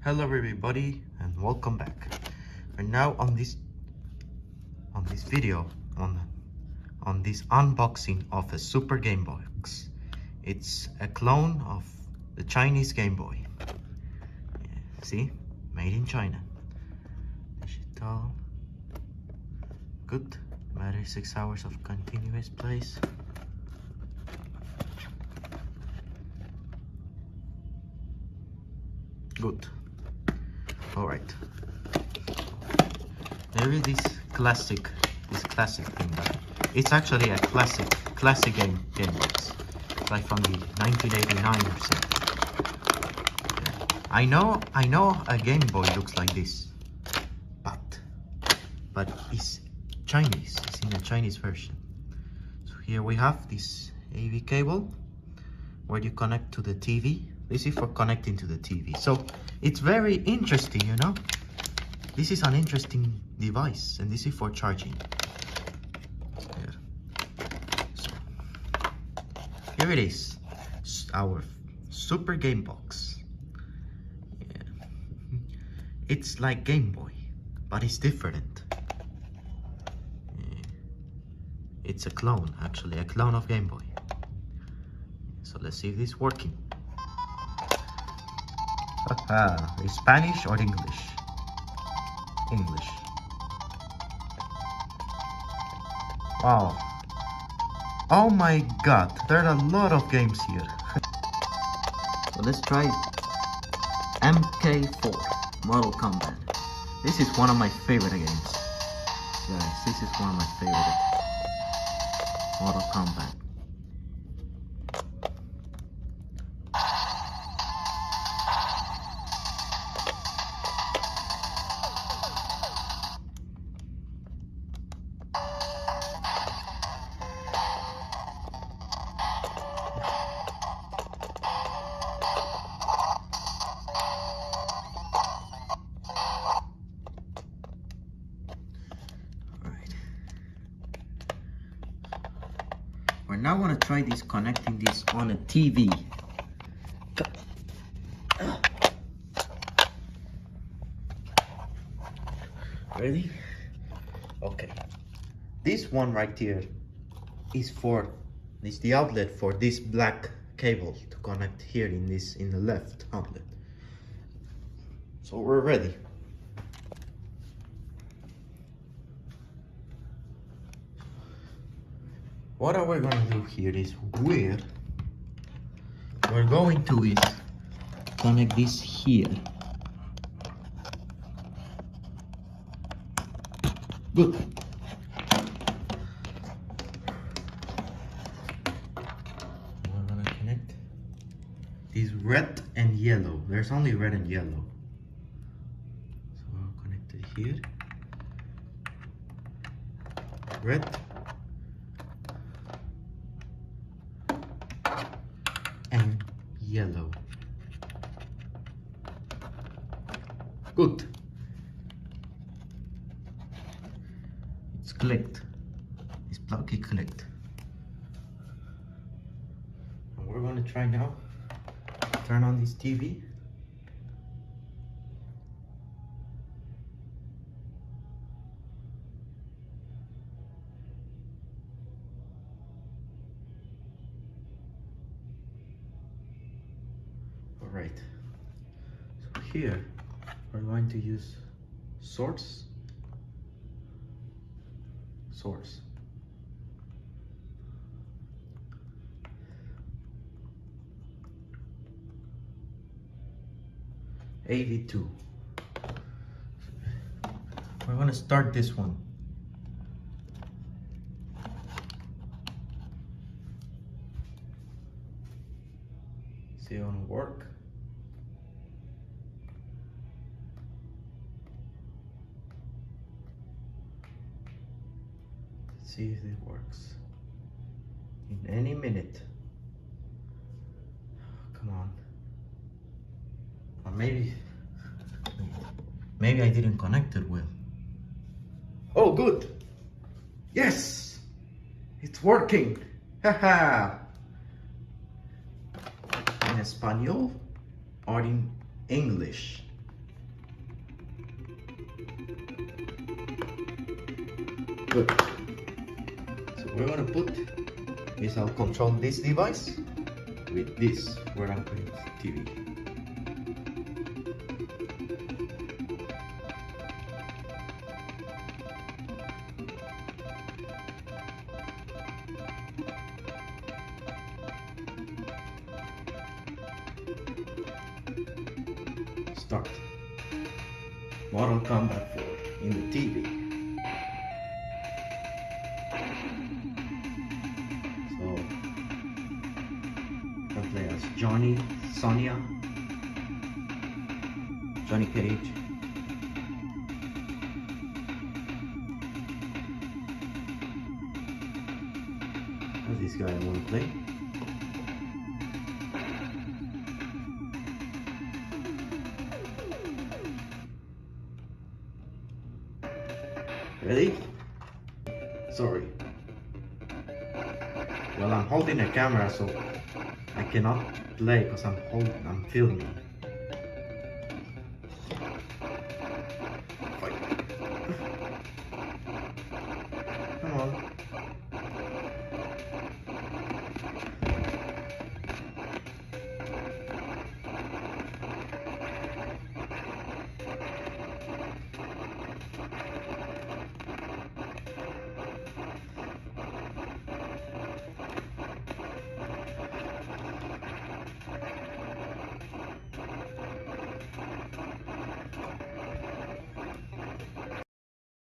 Hello everybody and welcome back. We're now on this video on this unboxing of a Super Game Box. It's a clone of the Chinese Game Boy. Yeah, see, made in China. Digital. Good. Battery 6 hours of continuous plays. Good. All right. There is this classic thing. It's actually a classic game box, like from the 1989 or something. Yeah. I know a Game Boy looks like this, but it's Chinese. It's in a Chinese version. So here we have this AV cable where you connect to the TV. This is for connecting to the TV. So it's very interesting, you know. This is an interesting device, and this is for charging. So, here it is, our Super Game Box. Yeah. It's like Game Boy, but it's different. Yeah. It's a clone, actually, a clone of Game Boy. So let's see if this is working. Is Spanish or English? English. Wow. Oh my god, there are a lot of games here. So let's try MK4, Mortal Kombat. This is one of my favorite games. Guys, this is one of my favorite. Mortal Kombat. We're now gonna try this, connecting this on a TV. Ready? Okay. This one right here is the outlet for this black cable to connect here in the left outlet. So we're ready. What are we gonna do here is we're going to connect this here. Good. We're gonna connect these red and yellow. There's only red and yellow. So I'll connect it here. Red. And yellow. Good. It's clicked. This plug is clicked. And we're going to try now. Turn on this TV. Alright, so here we're going to use source. AV2. We're going to start this one. See it gonna work. Let's see if it works. In any minute. Come on. Or maybe I didn't connect it well. Oh, good. Yes, it's working. Haha. In Espanol or in English? is I'll control this device with this where I'm putting the TV. Start. Mortal Kombat 4 in the TV. So, I play as Johnny, Sonya, Johnny Cage. That's this guy I want to play. Ready? Sorry. Well, I'm holding a camera, so I cannot play because I'm filming.